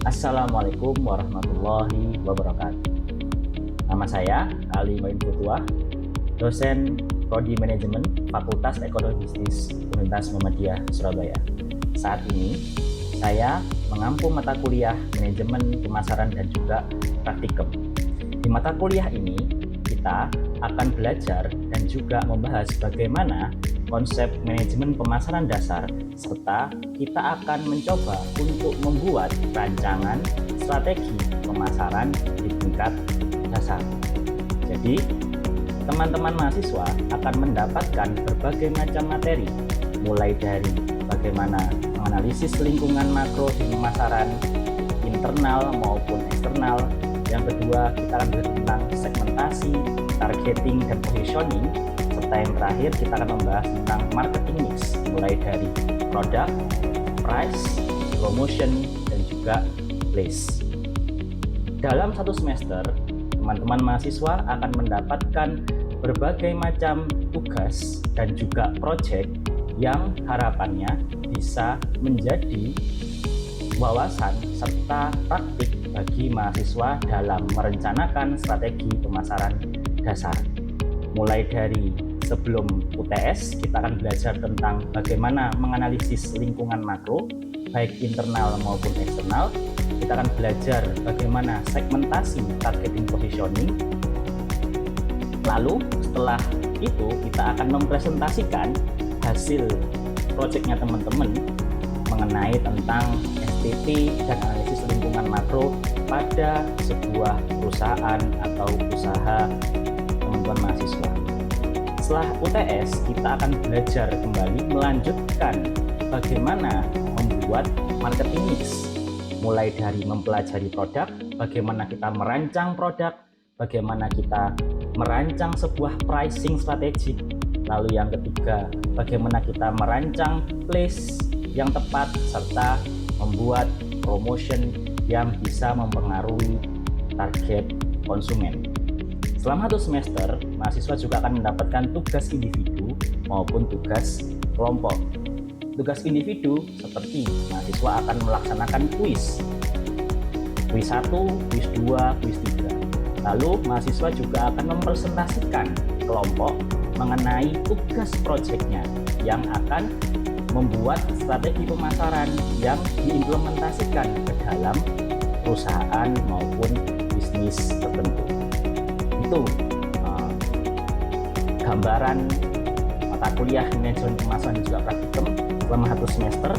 Assalamualaikum warahmatullahi wabarakatuh. Nama saya Ali Main Futuah, dosen Prodi Manajemen Fakultas Ekonomi Bisnis Universitas Muhammadiyah Surabaya. Saat ini saya mengampu mata kuliah Manajemen Pemasaran dan juga Praktikum. Di mata kuliah ini kita akan belajar dan juga membahas bagaimana konsep manajemen pemasaran dasar, serta kita akan mencoba untuk membuat rancangan strategi pemasaran di tingkat dasar. Jadi, teman-teman mahasiswa akan mendapatkan berbagai macam materi, mulai dari bagaimana menganalisis lingkungan makro di pemasaran, internal maupun eksternal. Yang kedua, kita akan belajar tentang segmentasi, targeting, dan positioning. Serta yang terakhir, kita akan membahas tentang marketing mix, mulai dari produk, price, promotion, dan juga place. Dalam satu semester, teman-teman mahasiswa akan mendapatkan berbagai macam tugas dan juga proyek yang harapannya bisa menjadi wawasan serta praktik bagi mahasiswa dalam merencanakan strategi pemasaran dasar. Mulai dari sebelum UTS, kita akan belajar tentang bagaimana menganalisis lingkungan makro, baik internal maupun eksternal. Kita akan belajar bagaimana segmentasi, targeting, positioning. Lalu setelah itu kita akan mempresentasikan hasil proyeknya teman-teman mengenai tentang STP dan analisis lingkungan makro pada sebuah perusahaan atau usaha teman-teman mahasiswa. Setelah UTS, kita akan belajar kembali melanjutkan bagaimana membuat marketing mix, mulai dari mempelajari produk, bagaimana kita merancang produk, bagaimana kita merancang sebuah pricing strategik, lalu yang ketiga, bagaimana kita merancang place yang tepat, serta membuat promotion yang bisa mempengaruhi target konsumen. Selama satu semester, mahasiswa juga akan mendapatkan tugas individu maupun tugas kelompok. Tugas individu seperti mahasiswa akan melaksanakan kuis 1, kuis 2, kuis 3. Lalu mahasiswa juga akan mempresentasikan kelompok mengenai tugas proyeknya yang akan membuat strategi pemasaran yang diimplementasikan ke dalam perusahaan maupun bisnis tertentu. Itu gambaran mata kuliah manajemen pemasaran dan juga praktikum selama satu semester,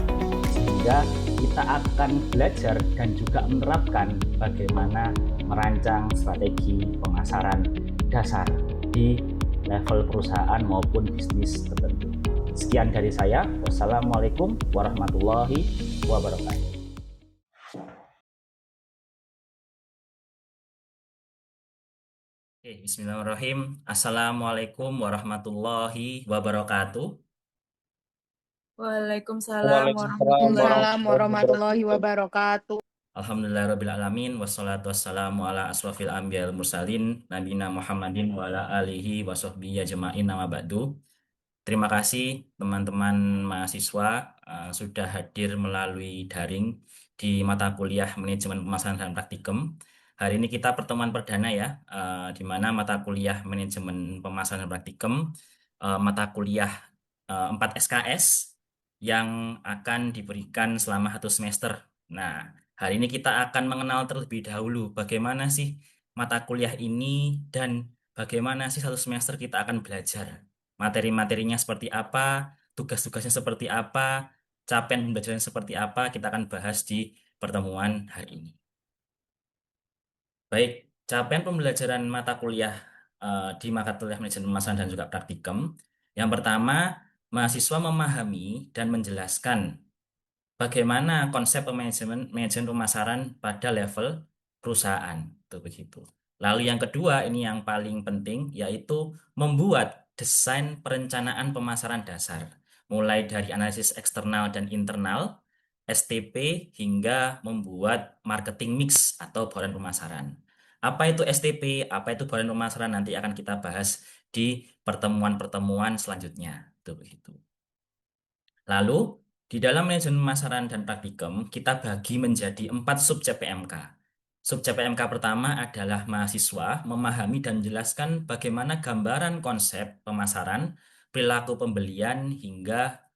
sehingga kita akan belajar dan juga menerapkan bagaimana merancang strategi pemasaran dasar di level perusahaan maupun bisnis tertentu. Sekian dari saya. Wassalamualaikum warahmatullahi wabarakatuh. Oke, bismillahirrahmanirrahim. Assalamualaikum warahmatullahi wabarakatuh. Waalaikumsalam warahmatullahi Waalaikumsalam wabarakatuh. warahmatullahi wabarakatuh. Alhamdulillahirrabbilalamin. Wassalatu wassalamu ala asrafil anbiya'il mursalin nabiyina Muhammadin wa ala alihi wa sahbihi ajma'in nama ba'du. Terima kasih teman-teman mahasiswa sudah hadir melalui daring di mata kuliah manajemen pemasaran dan praktikum. Hari ini kita pertemuan perdana ya, di mana mata kuliah manajemen pemasaran dan praktikum, mata kuliah 4 SKS yang akan diberikan selama satu semester. Nah, hari ini kita akan mengenal terlebih dahulu bagaimana sih mata kuliah ini dan bagaimana sih satu semester kita akan belajar. Materi-materinya seperti apa, tugas-tugasnya seperti apa, capaian pembelajaran seperti apa, kita akan bahas di pertemuan hari ini. Baik, capaian pembelajaran mata kuliah di mata kuliah manajemen pemasaran dan juga praktikum. Yang pertama, mahasiswa memahami dan menjelaskan bagaimana konsep manajemen pemasaran pada level perusahaan. Itu begitu. Lalu yang kedua, ini yang paling penting, yaitu membuat desain perencanaan pemasaran dasar. Mulai dari analisis eksternal dan internal, STP, hingga membuat marketing mix atau bauran pemasaran. Apa itu STP, apa itu bauran pemasaran, nanti akan kita bahas di pertemuan-pertemuan selanjutnya. Itu begitu. Lalu, Di dalam manajemen pemasaran dan praktikum, kita bagi menjadi 4 subjek PMK. Subjek PMK pertama adalah mahasiswa memahami dan menjelaskan bagaimana gambaran konsep pemasaran, perilaku pembelian, hingga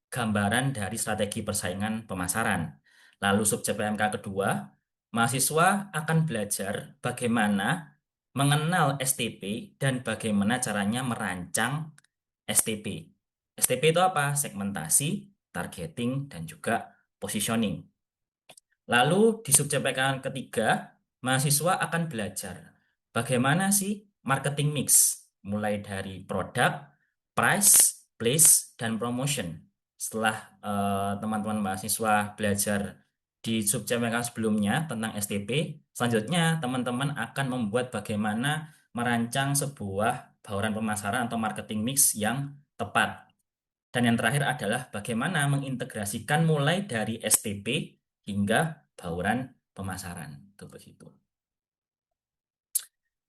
gambaran dari strategi persaingan pemasaran. Lalu subjek PMK kedua, mahasiswa akan belajar bagaimana mengenal STP dan bagaimana caranya merancang STP. STP itu apa? Segmentasi, targeting, dan juga positioning. Lalu di subjek PKN ketiga, mahasiswa akan belajar bagaimana sih marketing mix, mulai dari produk, price, place, dan promotion. Setelah teman-teman mahasiswa belajar di subjek PKN sebelumnya tentang STP, selanjutnya teman-teman akan membuat bagaimana merancang sebuah bauran pemasaran atau marketing mix yang tepat. Dan yang terakhir adalah bagaimana mengintegrasikan mulai dari STP hingga bauran pemasaran. Itu begitu.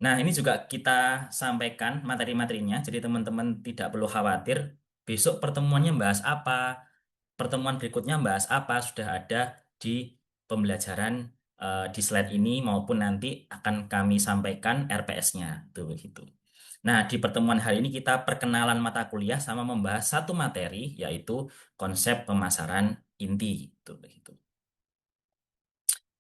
Nah, ini juga kita sampaikan materi-materinya, jadi teman-teman tidak perlu khawatir. Besok pertemuannya bahas apa, pertemuan berikutnya bahas apa, sudah ada di pembelajaran di slide ini maupun nanti akan kami sampaikan RPS-nya. Itu begitu. Nah, di pertemuan hari ini kita perkenalan mata kuliah sama membahas satu materi, yaitu konsep pemasaran inti. Itu begitu.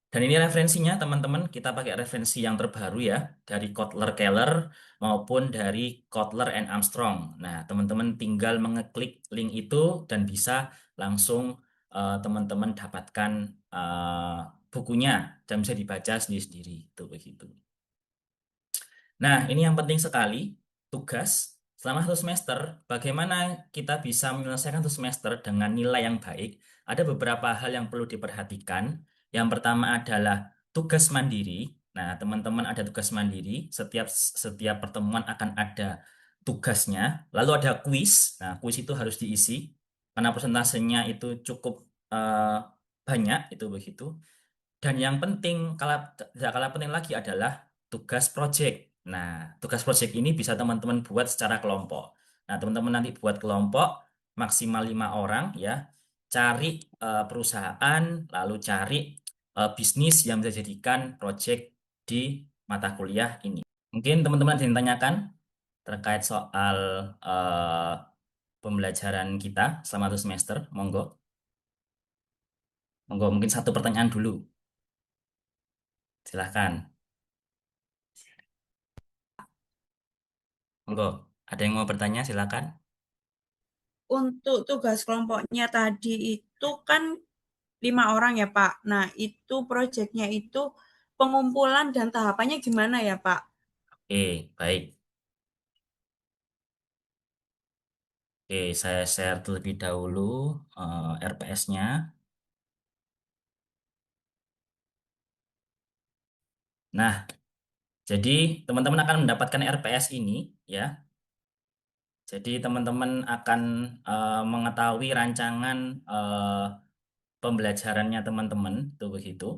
Dan ini referensinya teman-teman, kita pakai referensi yang terbaru ya, dari Kotler-Keller maupun dari Kotler and Armstrong. Nah, teman-teman tinggal mengeklik link itu dan bisa langsung teman-teman dapatkan bukunya dan bisa dibaca sendiri-sendiri. Itu begitu. Nah, ini yang penting sekali, tugas selama satu semester, bagaimana kita bisa menyelesaikan satu semester dengan nilai yang baik. Ada beberapa hal yang perlu diperhatikan. Yang pertama adalah tugas mandiri. Nah, teman-teman ada tugas mandiri, setiap setiap pertemuan akan ada tugasnya. Lalu ada kuis. Nah, kuis itu harus diisi karena persentasenya itu cukup eh, banyak, itu begitu. Dan yang penting, tidak kalah penting lagi adalah tugas project. Nah, tugas project ini bisa teman-teman buat secara kelompok. Nah, teman-teman nanti buat kelompok maksimal 5 orang ya. Cari perusahaan, lalu cari bisnis yang bisa jadikan project di mata kuliah ini. Mungkin teman-teman ada yang tanyakan terkait soal eh, pembelajaran kita selama 1 semester. Monggo. Monggo, mungkin satu pertanyaan dulu. Silahkan. Monggo, ada yang mau bertanya? Silakan. Untuk tugas kelompoknya tadi itu kan 5 orang ya Pak. Nah itu proyeknya itu pengumpulan dan tahapannya gimana ya Pak? Oke, baik. Oke, saya share terlebih dahulu RPS-nya. Nah, jadi teman-teman akan mendapatkan RPS ini ya. Jadi teman-teman akan mengetahui rancangan pembelajarannya teman-teman, itu begitu.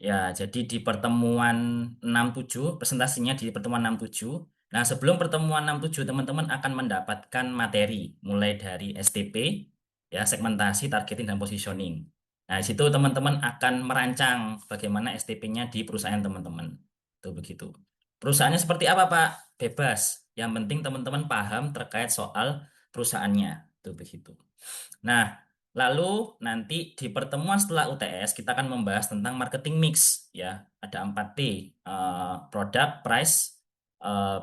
Ya, jadi di pertemuan 67, presentasinya di pertemuan 67. Nah, sebelum pertemuan 67, teman-teman akan mendapatkan materi, mulai dari STP, ya, segmentasi, targeting, dan positioning. Nah, di situ teman-teman akan merancang bagaimana STP-nya di perusahaan teman-teman. Itu begitu. Perusahaannya seperti apa, Pak? Bebas. Yang penting teman-teman paham terkait soal perusahaannya. Itu begitu. Nah, lalu nanti di pertemuan setelah UTS kita akan membahas tentang marketing mix ya. Ada 4P, product, price,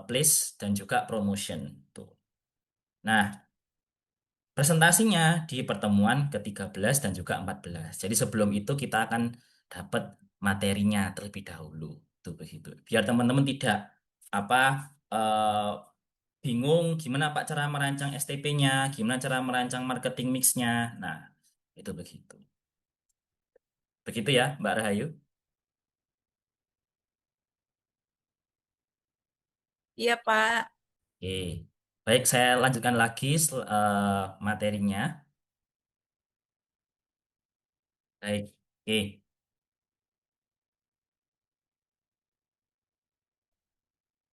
place, dan juga promotion. Tuh. Nah, presentasinya di pertemuan ke-13 dan juga 14. Jadi sebelum itu kita akan dapat materinya terlebih dahulu. Tuh begitu. Biar teman-teman tidak apa bingung gimana Pak cara merancang STP-nya, gimana cara merancang marketing mix-nya. Nah, itu begitu. Begitu ya, Mbak Rahayu. Iya Pak. Oke. Baik, saya lanjutkan lagi materinya. Baik. Oke.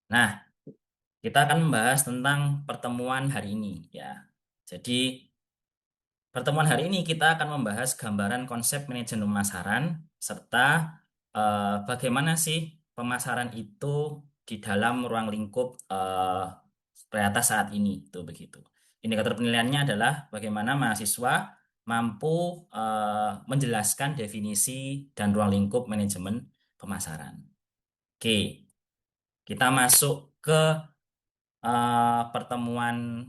Nah, kita akan membahas tentang pertemuan hari ini ya. Jadi pertemuan hari ini kita akan membahas gambaran konsep manajemen pemasaran serta bagaimana sih pemasaran itu di dalam ruang lingkup realitas saat ini, itu begitu. Indikator penilaiannya adalah bagaimana mahasiswa mampu menjelaskan definisi dan ruang lingkup manajemen pemasaran. Oke, kita masuk ke pertemuan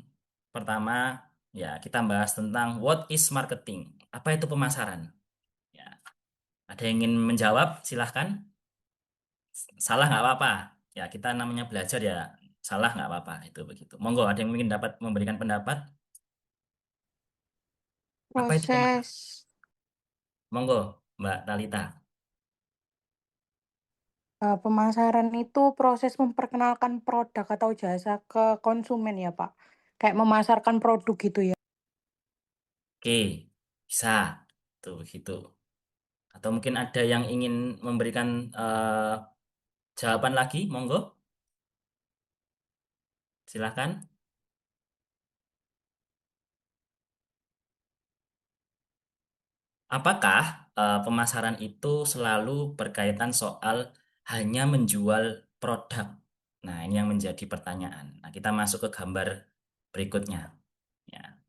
pertama. Ya, kita bahas tentang what is marketing. Apa itu pemasaran? Ya, ada yang ingin menjawab? Silahkan. Salah nggak apa-apa. Ya, kita namanya belajar ya. Salah nggak apa-apa. Itu begitu. Monggo, ada yang mungkin dapat memberikan pendapat? Apa itu pemasaran? Proses Monggo, Mbak Talita. pemasaran itu proses memperkenalkan produk atau jasa ke konsumen ya, Pak. Kayak memasarkan produk gitu ya. Oke, bisa. Tuh begitu. Atau mungkin ada yang ingin memberikan jawaban lagi? Monggo, silahkan. Apakah pemasaran itu selalu berkaitan soal hanya menjual produk? Nah, ini yang menjadi pertanyaan. Nah, kita masuk ke gambar berikutnya. Ya.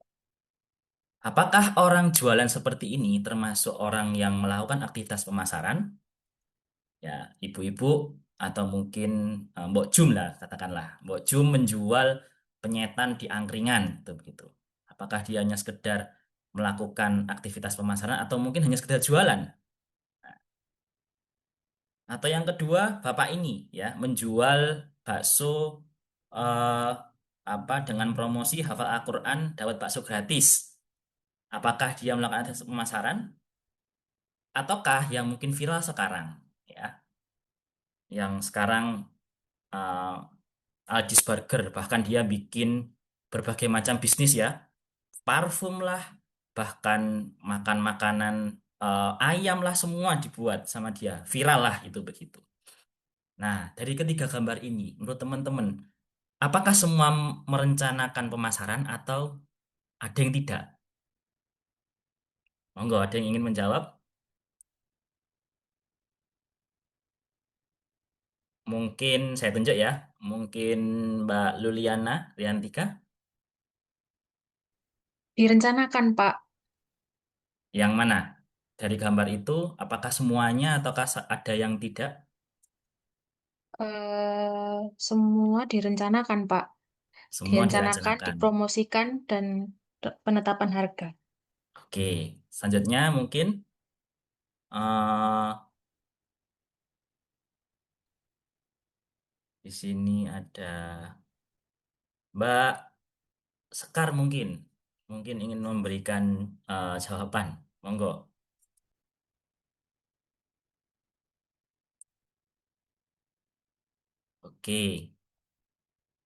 Apakah orang jualan seperti ini termasuk orang yang melakukan aktivitas pemasaran? Ya, ibu-ibu atau mungkin Mbok Jum lah, katakanlah. Mbok Jum menjual penyetan di angkringan, itu begitu. Apakah dia hanya sekedar melakukan aktivitas pemasaran atau mungkin hanya sekedar jualan? Atau yang kedua, bapak ini ya menjual bakso eh, apa dengan promosi hafal Al-Qur'an dapat bakso gratis. Apakah dia melakukan aktivitas pemasaran ataukah yang mungkin viral sekarang ya, yang sekarang Aldi's Burger bahkan dia bikin berbagai macam bisnis ya, parfum lah, bahkan makan makanan ayam lah semua dibuat sama dia, viral lah itu begitu. Nah, dari ketiga gambar ini, menurut teman-teman, apakah semua merencanakan pemasaran atau ada yang tidak? Monggo, ada yang ingin menjawab? Mungkin saya tunjuk ya. Mungkin Mbak Luliana Riantika. Direncanakan, Pak. Yang mana? Dari gambar itu, apakah semuanya ataukah ada yang tidak? Semua direncanakan, Pak. Semua Direncanakan, direncanakan. dipromosikan, dan penetapan harga. Oke, selanjutnya mungkin eh di sini ada Mbak Sekar mungkin ingin memberikan jawaban. Monggo. Oke,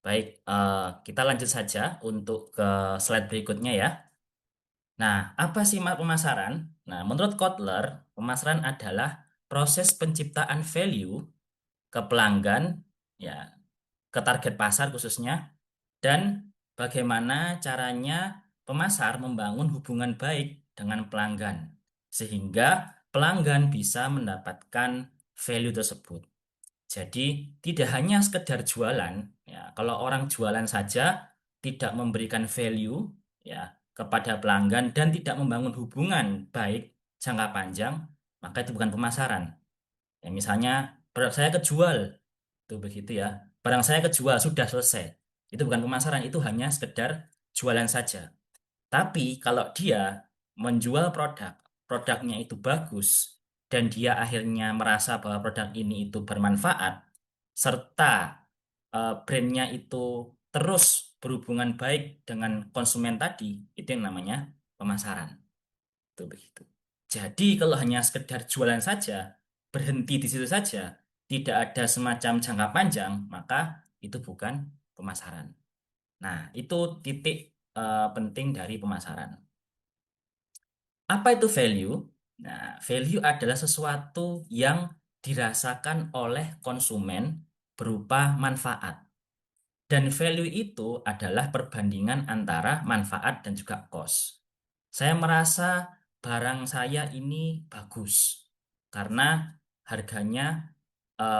baik. Kita lanjut saja untuk ke slide berikutnya ya. Nah, apa sih pemasaran? Nah, menurut Kotler, pemasaran adalah proses penciptaan value ke pelanggan, ya, ke target pasar khususnya, dan bagaimana caranya pemasar membangun hubungan baik dengan pelanggan, sehingga pelanggan bisa mendapatkan value tersebut. Jadi tidak hanya sekedar jualan, ya. Kalau orang jualan saja tidak memberikan value ya kepada pelanggan dan tidak membangun hubungan baik jangka panjang, maka itu bukan pemasaran. Ya, misalnya produk saya kejual, itu begitu ya. Barang saya kejual sudah selesai. Itu bukan pemasaran, itu hanya sekedar jualan saja. Tapi kalau dia menjual produk, produknya itu bagus, dan dia akhirnya merasa bahwa produk ini itu bermanfaat, serta brandnya itu terus berhubungan baik dengan konsumen tadi, itu yang namanya pemasaran. Itu begitu. Jadi kalau hanya sekedar jualan saja, berhenti di situ saja, tidak ada semacam jangka panjang, maka itu bukan pemasaran. Nah, itu titik penting dari pemasaran. Apa itu value? Nah, value adalah sesuatu yang dirasakan oleh konsumen berupa manfaat. Dan value itu adalah perbandingan antara manfaat dan juga cost. Saya merasa barang saya ini bagus karena harganya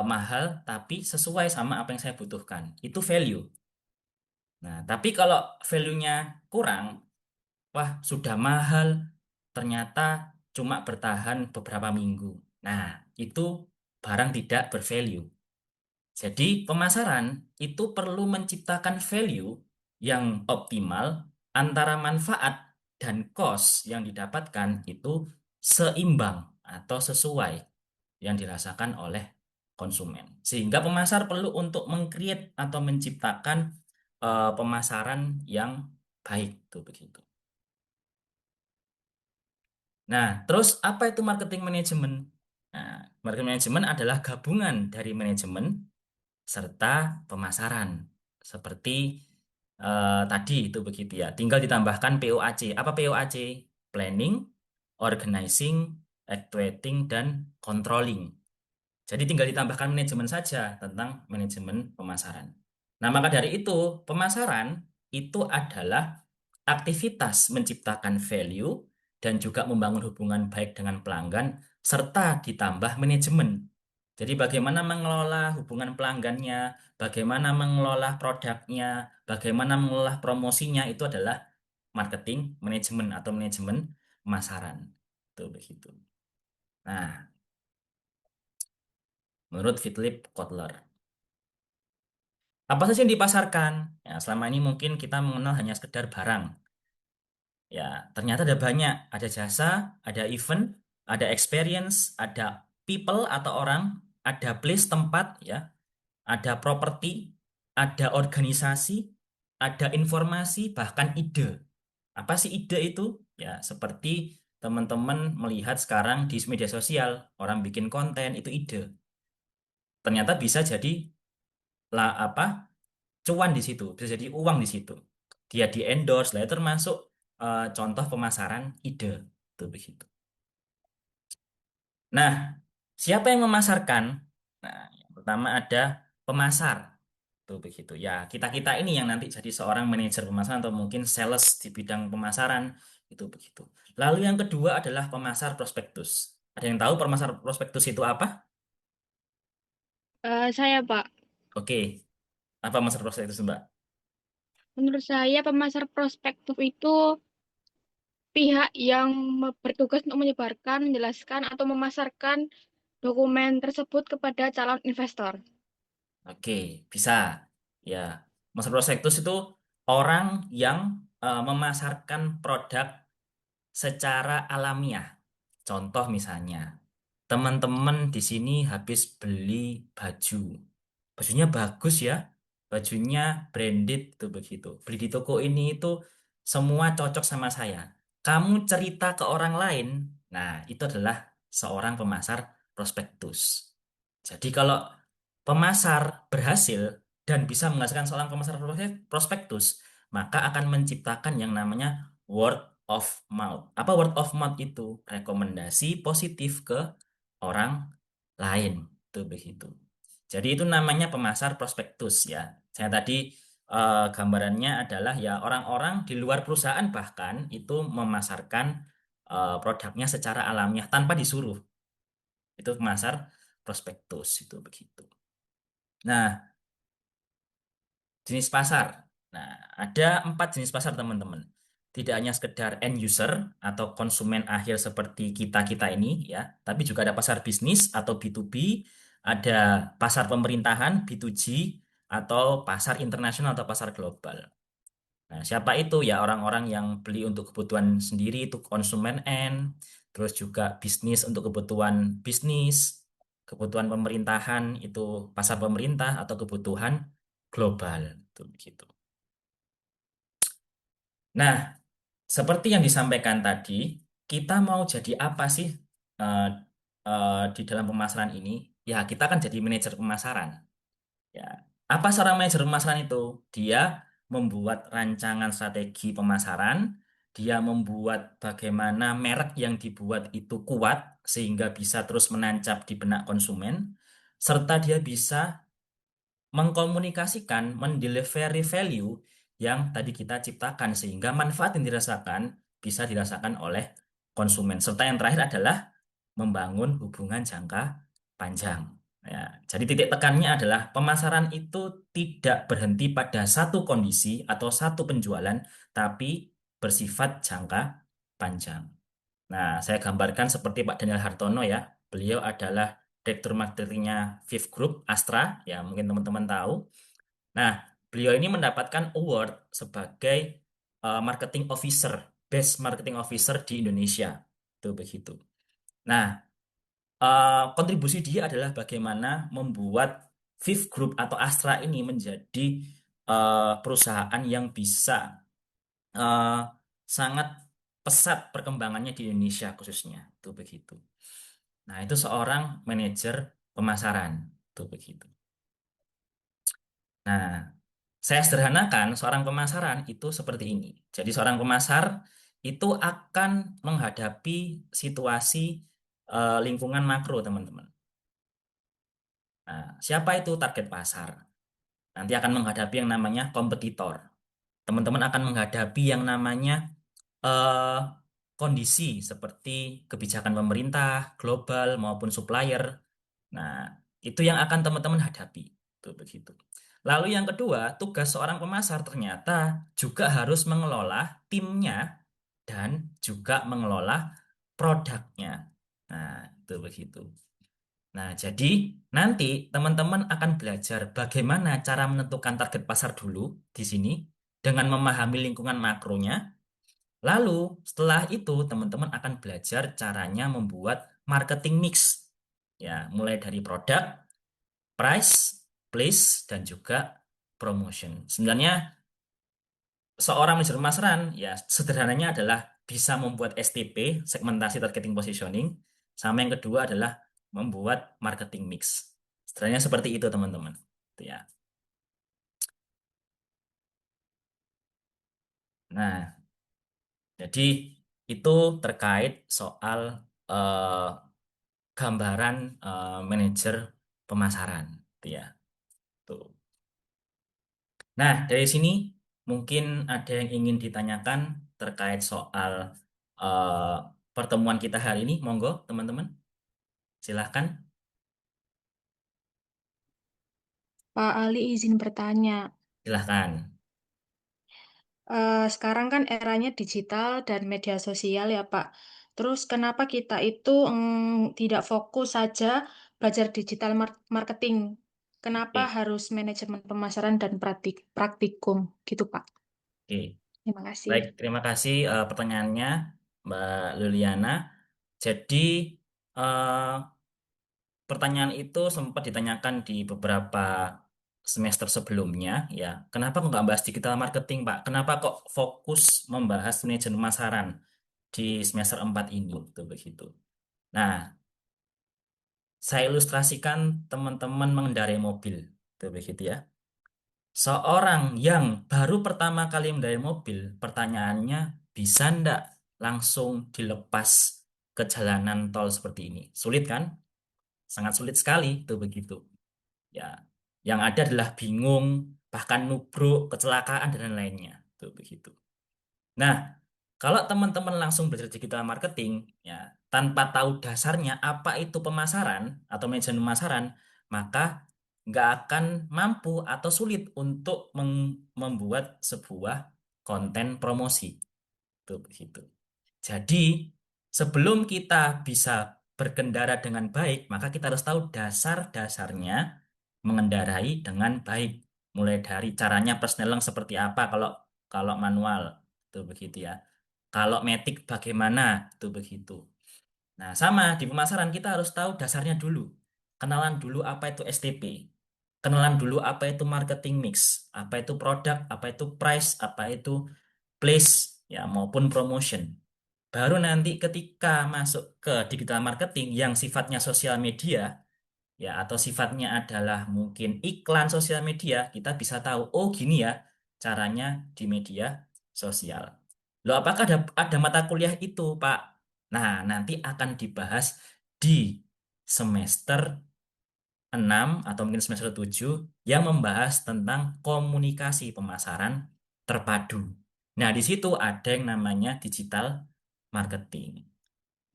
mahal tapi sesuai sama apa yang saya butuhkan. Itu value. Nah, tapi kalau value-nya kurang, wah sudah mahal, ternyata cuma bertahan beberapa minggu. Nah, itu barang tidak bervalue. Jadi pemasaran itu perlu menciptakan value yang optimal antara manfaat dan cost yang didapatkan itu seimbang atau sesuai yang dirasakan oleh konsumen. Sehingga pemasar perlu untuk meng-create atau menciptakan pemasaran yang baik tuh begitu. Nah, terus apa itu marketing management? Nah, marketing management adalah gabungan dari manajemen serta pemasaran. Seperti tadi itu begitu ya. Tinggal ditambahkan POAC. Apa POAC? Planning, organizing, actuating, dan controlling. Jadi tinggal ditambahkan manajemen saja tentang manajemen pemasaran. Nah, maka dari itu, pemasaran itu adalah aktivitas menciptakan value dan juga membangun hubungan baik dengan pelanggan serta ditambah manajemen. Jadi bagaimana mengelola hubungan pelanggannya, bagaimana mengelola produknya, bagaimana mengelola promosinya itu adalah marketing manajemen atau manajemen pemasaran. Itu begitu. Nah, menurut Philip Kotler. Apa saja yang dipasarkan? Ya, selama ini mungkin kita mengenal hanya sekedar barang. Ya, ternyata ada banyak. Ada jasa, ada event, ada experience, ada people atau orang, ada place tempat, ya, ada properti, ada organisasi, ada informasi, bahkan ide. Apa sih ide itu? Ya, seperti teman-teman melihat sekarang di media sosial, orang bikin konten itu ide. Ternyata bisa jadi lah apa? Cuan di situ, bisa jadi uang di situ. Dia di endorse, lah itu termasuk contoh pemasaran ide, tuh begitu. Nah, siapa yang memasarkan? Nah, yang pertama ada pemasar, tuh begitu. Ya, kita ini yang nanti jadi seorang manajer pemasaran atau mungkin sales di bidang pemasaran, itu begitu. Lalu yang kedua adalah pemasar prospektus. Ada yang tahu pemasar prospektus itu apa? Saya, Pak. Oke, apa pemasar prospektus, Mbak? Menurut saya pemasar prospektif itu pihak yang bertugas untuk menyebarkan, menjelaskan, atau memasarkan dokumen tersebut kepada calon investor. Oke, bisa. Ya, Master prospektus itu orang yang memasarkan produk secara alamiah. Contoh misalnya, teman-teman di sini habis beli baju. Bajunya bagus ya, bajunya branded tuh begitu. Beli di toko ini itu semua cocok sama saya. Kamu cerita ke orang lain, nah itu adalah seorang pemasar prospektus. Jadi kalau pemasar berhasil dan bisa menghasilkan seorang pemasar prospektus, maka akan menciptakan yang namanya word of mouth. Apa word of mouth itu? Rekomendasi positif ke orang lain. Tuh begitu. Jadi itu namanya pemasar prospektus ya. Saya tadi gambarannya adalah ya orang-orang di luar perusahaan bahkan itu memasarkan produknya secara alamiah tanpa disuruh. Itu pemasar prospektus itu begitu. Nah, jenis pasar. Nah, ada 4 jenis pasar teman-teman. Tidak hanya sekedar end user atau konsumen akhir seperti kita-kita ini ya, tapi juga ada pasar bisnis atau B2B, ada pasar pemerintahan B2G, atau pasar internasional atau pasar global. Nah, siapa itu? Ya orang-orang yang beli untuk kebutuhan sendiri itu konsumen end, terus juga bisnis untuk kebutuhan bisnis, kebutuhan pemerintahan itu pasar pemerintah atau kebutuhan global. Tuh, begitu. Nah, seperti yang disampaikan tadi, kita mau jadi apa sih eh, di dalam pemasaran ini? Ya, kita akan jadi manajer pemasaran. Ya, apa seorang manajer pemasaran itu? Dia membuat rancangan strategi pemasaran, dia membuat bagaimana merek yang dibuat itu kuat sehingga bisa terus menancap di benak konsumen, serta dia bisa mengkomunikasikan, mendelivery value yang tadi kita ciptakan sehingga manfaat yang dirasakan bisa dirasakan oleh konsumen. Serta yang terakhir adalah membangun hubungan jangka panjang. Ya, jadi titik tekannya adalah pemasaran itu tidak berhenti pada satu kondisi atau satu penjualan, tapi bersifat jangka panjang. Nah, saya gambarkan seperti Pak Daniel Hartono ya. Beliau adalah Direktur Marketingnya Viv Group Astra, ya mungkin teman-teman tahu. Nah, beliau ini mendapatkan award sebagai marketing officer, best marketing officer di Indonesia. Itu begitu. Nah, kontribusi dia adalah bagaimana membuat Viv Group atau Astra ini menjadi perusahaan yang bisa sangat pesat perkembangannya di Indonesia khususnya. Itu begitu. Nah, itu seorang manajer pemasaran. Itu begitu. Nah, saya sederhanakan seorang pemasaran itu seperti ini. Jadi seorang pemasar itu akan menghadapi situasi lingkungan makro, teman-teman. Nah, siapa itu target pasar? Nanti akan menghadapi yang namanya kompetitor. Teman-teman akan menghadapi yang namanya eh, kondisi seperti kebijakan pemerintah, global maupun supplier. Nah, itu yang akan teman-teman hadapi. Tuh begitu. Lalu yang kedua, tugas seorang pemasar ternyata juga harus mengelola timnya dan juga mengelola produknya. Nah, itu begitu. Nah, jadi nanti teman-teman akan belajar bagaimana cara menentukan target pasar dulu di sini dengan memahami lingkungan makronya. Lalu setelah itu teman-teman akan belajar caranya membuat marketing mix. Ya, mulai dari produk, price, place, dan juga promotion. Sebenarnya seorang manajer pemasaran ya sederhananya adalah bisa membuat STP, segmentasi targeting positioning, sama yang kedua adalah membuat marketing mix. Sederhananya seperti itu teman-teman. Itu ya. Nah, jadi itu terkait soal eh, gambaran manajer pemasaran, itu ya. Tuh. Nah, dari sini mungkin ada yang ingin ditanyakan terkait soal eh, pertemuan kita hari ini. Monggo, teman-teman. Silahkan. Pak Ali izin bertanya. Silahkan. Sekarang kan eranya digital dan media sosial ya Pak. Terus kenapa kita itu tidak fokus saja belajar digital marketing? Kenapa Oke, harus manajemen pemasaran dan praktikum gitu Pak? oke. Terima kasih. Baik, terima kasih pertanyaannya, Mbak Liliana. Jadi, eh, pertanyaan itu sempat ditanyakan di beberapa semester sebelumnya, ya. Kenapa kok nggak bahas digital marketing, Pak? Kenapa kok fokus membahas manajemen pemasaran di semester 4 ini? Itu begitu. Nah, saya ilustrasikan teman-teman mengendarai mobil. Itu begitu ya. Seorang yang baru pertama kali mengendarai mobil, pertanyaannya bisa ndak langsung dilepas ke jalanan tol seperti ini? Sulit kan? Sangat sulit sekali, itu begitu. Ya, yang ada adalah bingung, bahkan nubruk, kecelakaan dan lain-lainnya. Itu begitu. Nah, kalau teman-teman langsung belajar digital marketing, ya tanpa tahu dasarnya apa itu pemasaran atau manajemen pemasaran, maka nggak akan mampu atau sulit untuk membuat sebuah konten promosi. Itu begitu. Jadi, sebelum kita bisa berkendara dengan baik, maka kita harus tahu dasar-dasarnya mengendarai dengan baik. Mulai dari caranya persneleng seperti apa kalau kalau manual, itu begitu ya. Kalau matic bagaimana, itu begitu. Nah, sama di pemasaran kita harus tahu dasarnya dulu. Kenalan dulu apa itu STP. Kenalan dulu apa itu marketing mix, apa itu produk, apa itu price, apa itu place, ya maupun promotion. Baru nanti ketika masuk ke digital marketing yang sifatnya sosial media, ya atau sifatnya adalah mungkin iklan sosial media, kita bisa tahu, oh gini ya caranya di media sosial. Loh, apakah ada mata kuliah itu, Pak? Nah, nanti akan dibahas di semester 6 atau mungkin semester 7 yang membahas tentang komunikasi pemasaran terpadu. Nah, di situ ada yang namanya digital marketing.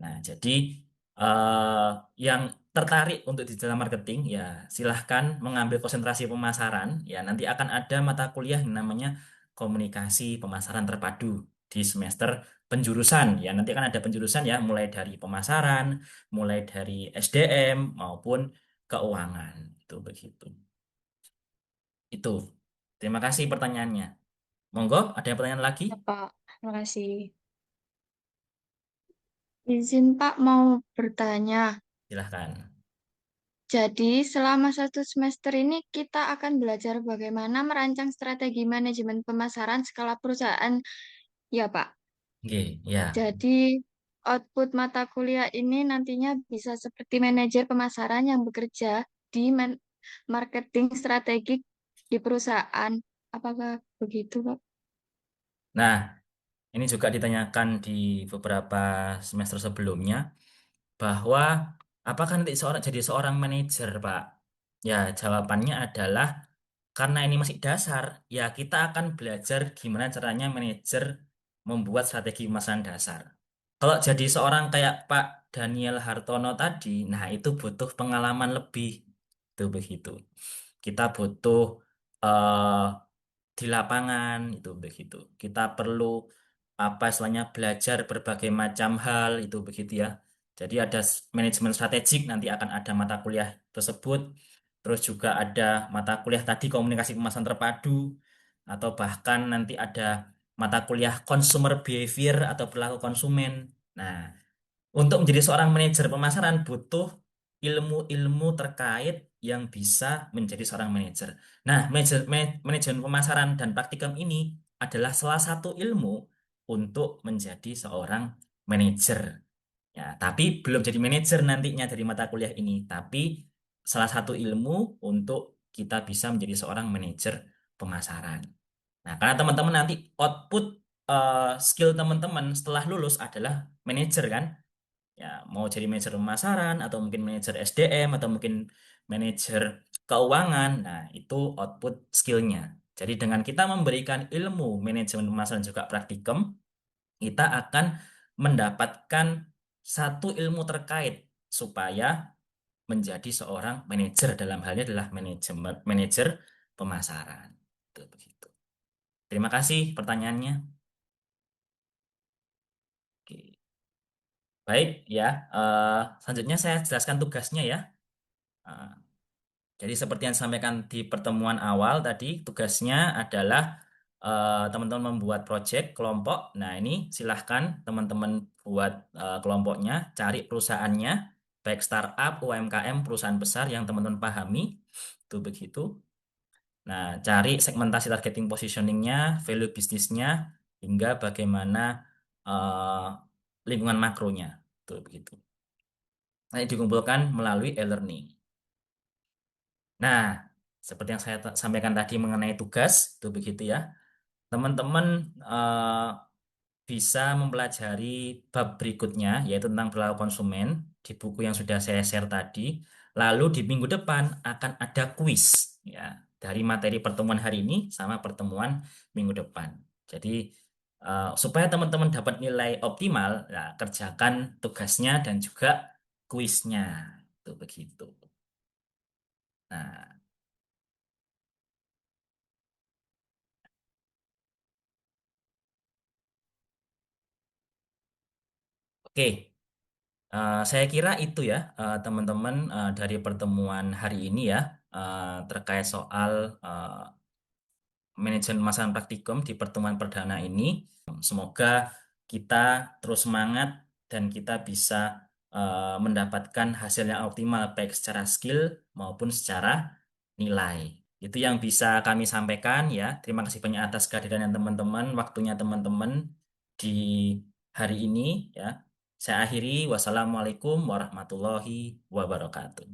Nah, jadi yang tertarik untuk digital marketing ya silahkan mengambil konsentrasi pemasaran. Ya, nanti akan ada mata kuliah yang namanya komunikasi pemasaran terpadu di semester penjurusan. Ya, nanti akan ada penjurusan ya mulai dari pemasaran, mulai dari SDM maupun keuangan. Itu begitu. Itu. Terima kasih pertanyaannya. Monggo, ada yang pertanyaan lagi? Ya, Pak. Terima kasih. Izin Pak mau bertanya. Silahkan. Jadi, selama 1 semester ini kita akan belajar bagaimana merancang strategi manajemen pemasaran skala perusahaan, ya Pak. Oke, ya. Jadi, output mata kuliah ini nantinya bisa seperti manajer pemasaran yang bekerja di marketing strategik di perusahaan. Apakah begitu, Pak? Nah, ini juga ditanyakan di beberapa semester sebelumnya bahwa apakah nanti jadi seorang manajer, Pak? Ya, jawabannya adalah karena ini masih dasar, ya kita akan belajar gimana caranya manajer membuat strategi pemasaran dasar. Kalau jadi seorang kayak Pak Daniel Hartono tadi, nah itu butuh pengalaman lebih. Itu begitu. Kita butuh eh, di lapangan itu begitu. Kita perlu apa istilahnya belajar berbagai macam hal itu begitu ya. Jadi ada manajemen strategik nanti akan ada mata kuliah tersebut. Terus juga ada mata kuliah tadi komunikasi pemasaran terpadu atau bahkan nanti ada mata kuliah consumer behavior atau perilaku konsumen. Nah, untuk menjadi seorang manajer pemasaran butuh ilmu-ilmu terkait yang bisa menjadi seorang manajer. Nah, manajemen pemasaran dan praktikum ini adalah salah satu ilmu untuk menjadi seorang manajer. Ya, tapi belum jadi manajer nantinya dari mata kuliah ini, tapi salah satu ilmu untuk kita bisa menjadi seorang manajer pemasaran. Nah, karena teman-teman nanti output skill teman-teman setelah lulus adalah manajer kan? Ya, mau jadi manajer pemasaran atau mungkin manajer SDM atau mungkin manajer keuangan. Nah, itu output skillnya. Jadi dengan kita memberikan ilmu manajemen pemasaran juga praktikum, kita akan mendapatkan satu ilmu terkait supaya menjadi seorang manajer dalam halnya adalah manajer pemasaran. Itu begitu. Terima kasih pertanyaannya. Oke. Baik ya, selanjutnya saya jelaskan tugasnya ya. Eh, Jadi seperti yang disampaikan di pertemuan awal tadi, tugasnya adalah teman-teman membuat project kelompok. Nah, ini silahkan teman-teman buat kelompoknya, cari perusahaannya, baik startup, UMKM, perusahaan besar yang teman-teman pahami, itu begitu. Nah, cari segmentasi targeting positioningnya, value bisnisnya, hingga bagaimana eh, lingkungan makronya, itu begitu. Nanti dikumpulkan melalui e-learning. Nah, seperti yang saya sampaikan tadi mengenai tugas, itu begitu ya. Teman-teman bisa mempelajari bab berikutnya, yaitu tentang perilaku konsumen, di buku yang sudah saya share tadi. Lalu di minggu depan akan ada kuis, ya, dari materi pertemuan hari ini sama pertemuan minggu depan. Jadi, supaya teman-teman dapat nilai optimal, ya, kerjakan tugasnya dan juga kuisnya. Itu begitu. Nah, oke. Saya kira itu ya, teman-teman, dari pertemuan hari ini ya, terkait soal manajemen pemasaran praktikum di pertemuan perdana ini. Semoga kita terus semangat dan kita bisa mendapatkan hasil yang optimal baik secara skill maupun secara nilai. Itu yang bisa kami sampaikan ya. Terima kasih banyak atas kehadiran teman-teman, waktunya teman-teman di hari ini ya. Saya akhiri, wassalamualaikum warahmatullahi wabarakatuh.